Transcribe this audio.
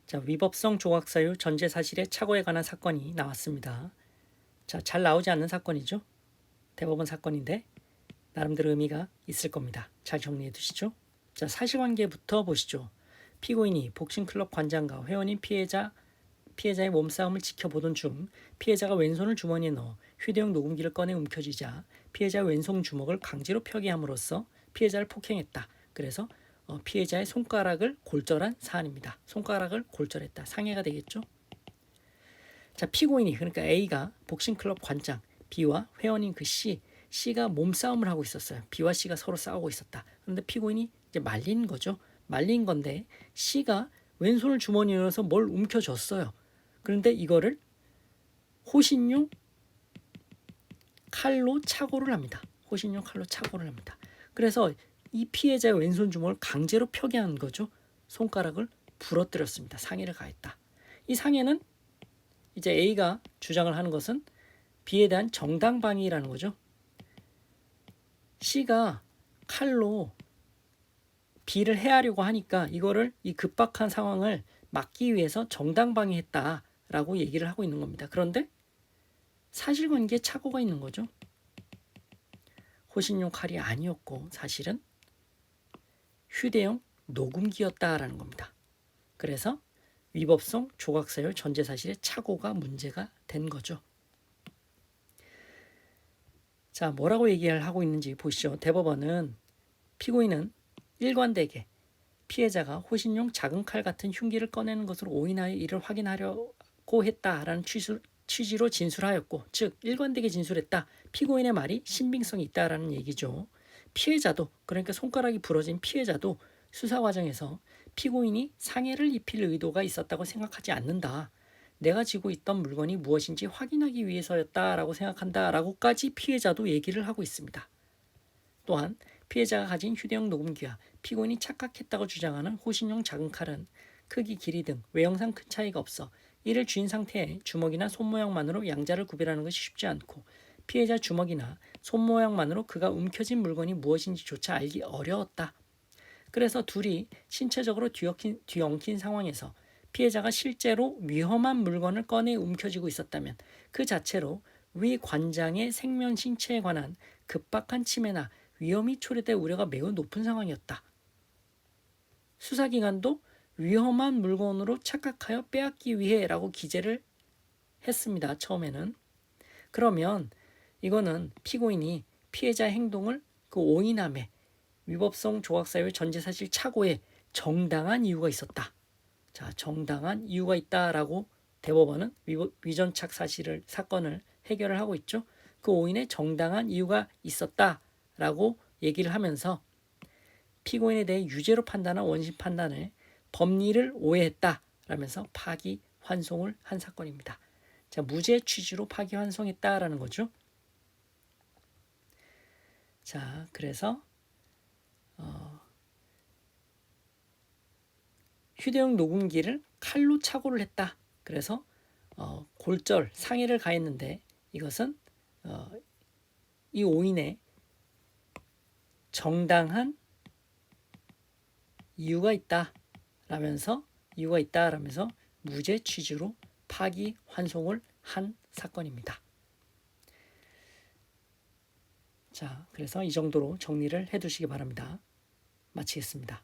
자, 위법성 조각사유 전제 사실의 착오에 관한 사건이 나왔습니다. 자, 잘 나오지 않는 사건이죠. 대법원 사건인데 나름대로 의미가 있을 겁니다. 잘 정리해 두시죠. 자, 사실관계부터 보시죠. 피고인이 복싱클럽 관장과 회원인 피해자의 몸싸움을 지켜보던 중 피해자가 왼손을 주머니에 넣어 휴대용 녹음기를 꺼내 움켜쥐자 피해자의 왼손 주먹을 강제로 펴게 함으로써 피해자를 폭행했다. 그래서 피해자의 손가락을 골절한 사안입니다. 손가락을 골절했다. 상해가 되겠죠. 자, 피고인이 그러니까 A가 복싱클럽 관장 B와 회원인 그 C가 몸싸움을 하고 있었어요. B와 C가 서로 싸우고 있었다. 그런데 피고인이 이제 말린 거죠. 말린 건데 C가 왼손을 주머니에 넣어서 뭘 움켜줬어요. 그런데 이거를 호신용 칼로 착오를 합니다. 호신용 칼로 착오를 합니다. 그래서 이 피해자의 왼손 주먹을 강제로 펴게 한 거죠. 손가락을 부러뜨렸습니다. 상해를 가했다. 이 상해는 이제 A가 주장을 하는 것은 B에 대한 정당방위라는 거죠. C가 칼로 B를 해하려고 하니까 이거를 이 급박한 상황을 막기 위해서 정당방위했다라고 얘기를 하고 있는 겁니다. 그런데 사실관계에 착오가 있는 거죠. 호신용 칼이 아니었고 사실은 휴대용 녹음기였다라는 겁니다. 그래서 위법성 조각사유 전제사실의 착오가 문제가 된 거죠. 자, 뭐라고 얘기를 하고 있는지 보시죠. 대법원은 피고인은 일관되게 피해자가 호신용 작은 칼 같은 흉기를 꺼내는 것으로 오인하여 이를 확인하려고 했다라는 취지로 진술하였고, 즉 일관되게 진술했다. 피고인의 말이 신빙성이 있다라는 얘기죠. 피해자도, 그러니까 손가락이 부러진 피해자도 수사 과정에서 피고인이 상해를 입힐 의도가 있었다고 생각하지 않는다. 내가 쥐고 있던 물건이 무엇인지 확인하기 위해서였다라고 생각한다라고까지 피해자도 얘기를 하고 있습니다. 또한 피해자가 가진 휴대용 녹음기와 피고인이 착각했다고 주장하는 호신용 작은 칼은 크기, 길이 등 외형상 큰 차이가 없어 이를 쥔 상태의 주먹이나 손 모양만으로 양자를 구별하는 것이 쉽지 않고 피해자 주먹이나 손 모양만으로 그가 움켜쥔 물건이 무엇인지조차 알기 어려웠다. 그래서 둘이 신체적으로 뒤엉킨 상황에서 피해자가 실제로 위험한 물건을 꺼내 움켜쥐고 있었다면 그 자체로 위 관장의 생명 신체에 관한 급박한 침해나 위험이 초래될 우려가 매우 높은 상황이었다. 수사기관도 위험한 물건으로 착각하여 빼앗기 위해라고 기재를 했습니다. 처음에는. 그러면 이거는 피고인이 피해자의 행동을 그 오인함에 위법성 조각사유 전제사실 착오에 정당한 이유가 있었다. 자, 정당한 이유가 있다라고 대법원은 위전착 사건을 해결을 하고 있죠. 그 오인에 정당한 이유가 있었다라고 얘기를 하면서 피고인에 대해 유죄로 판단한 원심 판단을 법리를 오해했다라면서 파기환송을 한 사건입니다. 자, 무죄 취지로 파기환송했다라는 거죠. 자, 그래서 휴대용 녹음기를 칼로 착오를 했다. 그래서 골절, 상해를 가했는데 이것은 이 오인에 정당한 이유가 있다라면서 무죄 취지로 파기환송을 한 사건입니다. 자, 그래서 이 정도로 정리를 해두시기 바랍니다. 마치겠습니다.